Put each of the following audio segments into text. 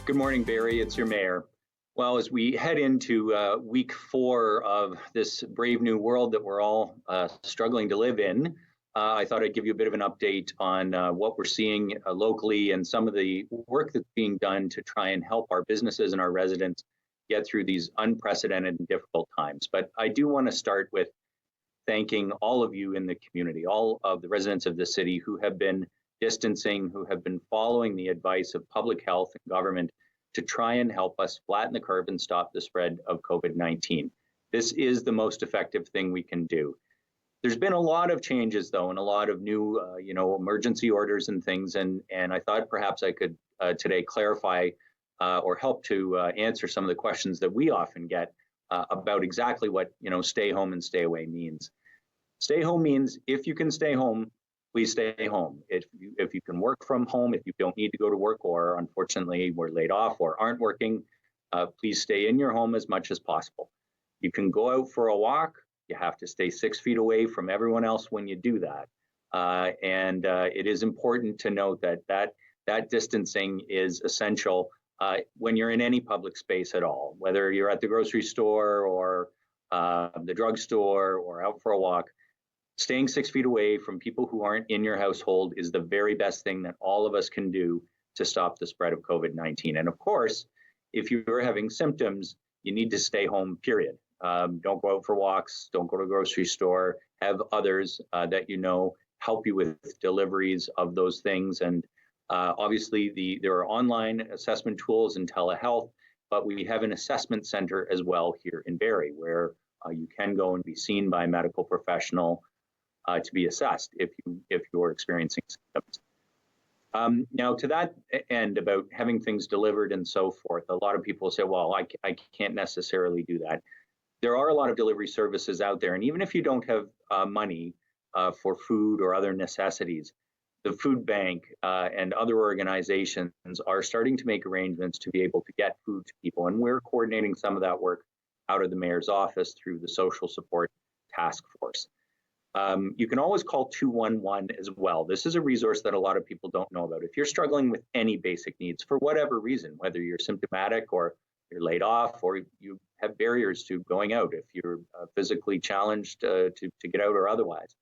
Good morning, Barry. It's your mayor. Well, as we head into week 4 of this brave new world that we're all struggling to live in, I thought I'd give you a bit of an update on what we're seeing locally and some of the work that's being done to try and help our businesses and our residents get through these unprecedented and difficult times. But I do want to start with thanking all of you in the community, all of the residents of the city who have been distancing, who have been following the advice of public health and government to try and help us flatten the curve and stop the spread of COVID-19. This is the most effective thing we can do. There's been a lot of changes, though, and a lot of new, emergency orders and things. And I thought perhaps I could today clarify or help to answer some of the questions that we often get about exactly what stay home and stay away means. Stay home means if you can stay home, please stay home. If you can work from home, if you don't need to go to work, or unfortunately we're laid off or aren't working, please stay in your home as much as possible. You can go out for a walk. You have to stay 6 feet away from everyone else when you do that. And it is important to note that distancing is essential when you're in any public space at all, whether you're at the grocery store or the drugstore or out for a walk. Staying 6 feet away from people who aren't in your household is the very best thing that all of us can do to stop the spread of COVID-19. And of course, if you're having symptoms, you need to stay home, period. Don't go out for walks, don't go to the grocery store, have others that help you with deliveries of those things. And obviously, there are online assessment tools and telehealth, but we have an assessment center as well here in Barrie where you can go and be seen by a medical professional to be assessed if you're experiencing symptoms. Now, to that end, about having things delivered and so forth, a lot of people say, well, I can't necessarily do that. There are a lot of delivery services out there, and even if you don't have money for food or other necessities, the food bank and other organizations are starting to make arrangements to be able to get food to people, and we're coordinating some of that work out of the mayor's office through the social support task force. You can always call 211 as well. This is a resource that a lot of people don't know about. If you're struggling with any basic needs for whatever reason, whether you're symptomatic or you're laid off or you have barriers to going out, if you're physically challenged to get out or otherwise,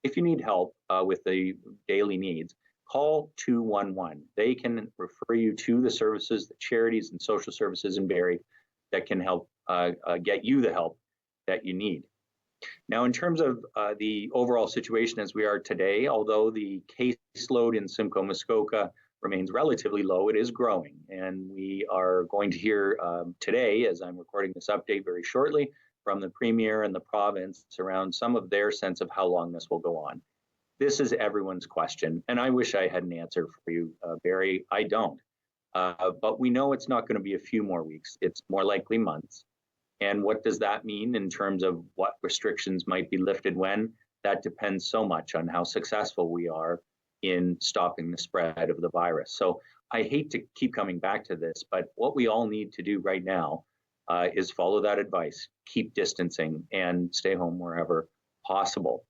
if you need help with the daily needs, call 211. They can refer you to the services, the charities and social services in Barrie that can help get you the help that you need. Now, in terms of the overall situation as we are today, although the caseload in Simcoe, Muskoka remains relatively low, it is growing. And we are going to hear today, as I'm recording this update very shortly, from the Premier and the province around some of their sense of how long this will go on. This is everyone's question, and I wish I had an answer for you, Barry. I don't. But we know it's not going to be a few more weeks. It's more likely months. And what does that mean in terms of what restrictions might be lifted when? That depends so much on how successful we are in stopping the spread of the virus. So I hate to keep coming back to this, but what we all need to do right now is follow that advice, keep distancing, and stay home wherever possible.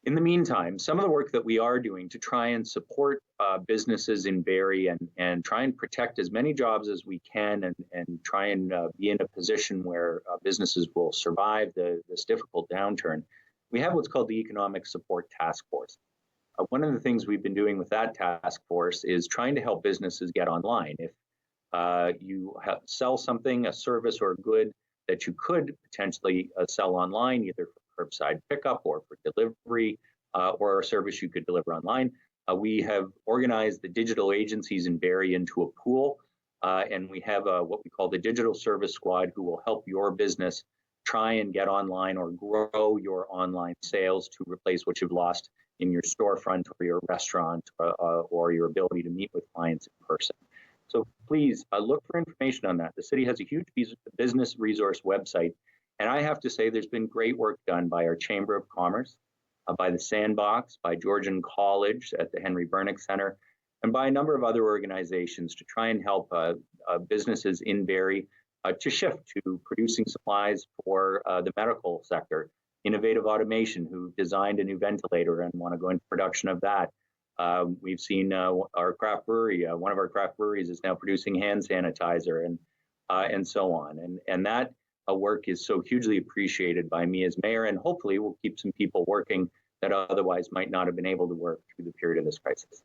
In the meantime, some of the work that we are doing to try and support businesses in Barrie and try and protect as many jobs as we can and try and be in a position where businesses will survive this difficult downturn, we have what's called the Economic Support Task Force. One of the things we've been doing with that task force is trying to help businesses get online. If you sell something, a service or a good that you could potentially sell online, either for curbside pickup or for delivery or a service you could deliver online. We have organized the digital agencies in Barrie into a pool, and we have what we call the Digital Service Squad who will help your business try and get online or grow your online sales to replace what you've lost in your storefront or your restaurant or your ability to meet with clients in person. So please look for information on that. The city has a huge business resource website. And I have to say, there's been great work done by our Chamber of Commerce, by the Sandbox, by Georgian College at the Henry Bernick Center, and by a number of other organizations to try and help businesses in Barrie to shift to producing supplies for the medical sector. Innovative Automation, who designed a new ventilator and want to go into production of that. We've seen our craft brewery, one of our craft breweries is now producing hand sanitizer and so on. And that work is so hugely appreciated by me as mayor, and hopefully will keep some people working that otherwise might not have been able to work through the period of this crisis.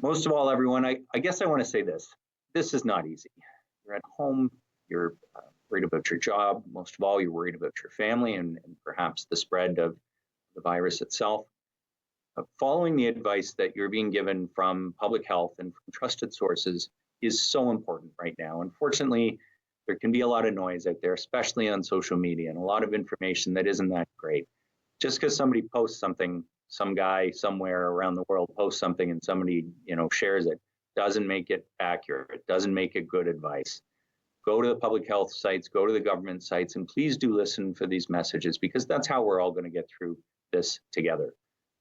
Most of all, everyone, I guess I want to say this. This is not easy. You're at home, you're worried about your job. Most of all, you're worried about your family and perhaps the spread of the virus itself. Following the advice that you're being given from public health and from trusted sources is so important right now. Unfortunately, there can be a lot of noise out there, especially on social media, and a lot of information that isn't that great. Just because somebody posts something, some guy somewhere around the world posts something and somebody, shares it, doesn't make it accurate. It doesn't make it good advice. Go to the public health sites, go to the government sites, and please do listen for these messages, because that's how we're all going to get through this together.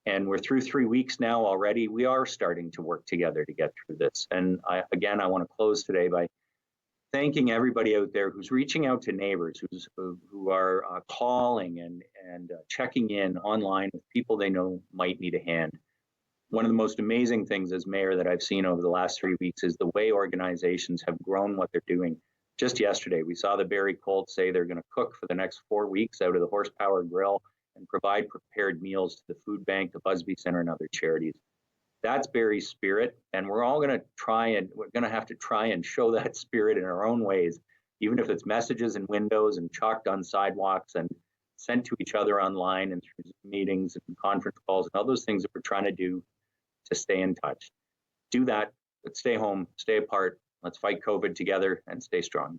And we're through 3 weeks now already. We are starting to work together to get through this. And I want to close today by thanking everybody out there who's reaching out to neighbors, who are calling and checking in online with people they know might need a hand. One of the most amazing things as mayor that I've seen over the last 3 weeks is the way organizations have grown what they're doing. Just yesterday, we saw the Barrie Colts say they're going to cook for the next 4 weeks out of the Horsepower Grill and provide prepared meals to the food bank, the Busby Center, and other charities. That's Barrie's spirit, and we're going to have to try and show that spirit in our own ways, even if it's messages in windows and chalked on sidewalks and sent to each other online and through meetings and conference calls and all those things that we're trying to do to stay in touch. Do that, but stay home, stay apart. Let's fight COVID together and stay strong.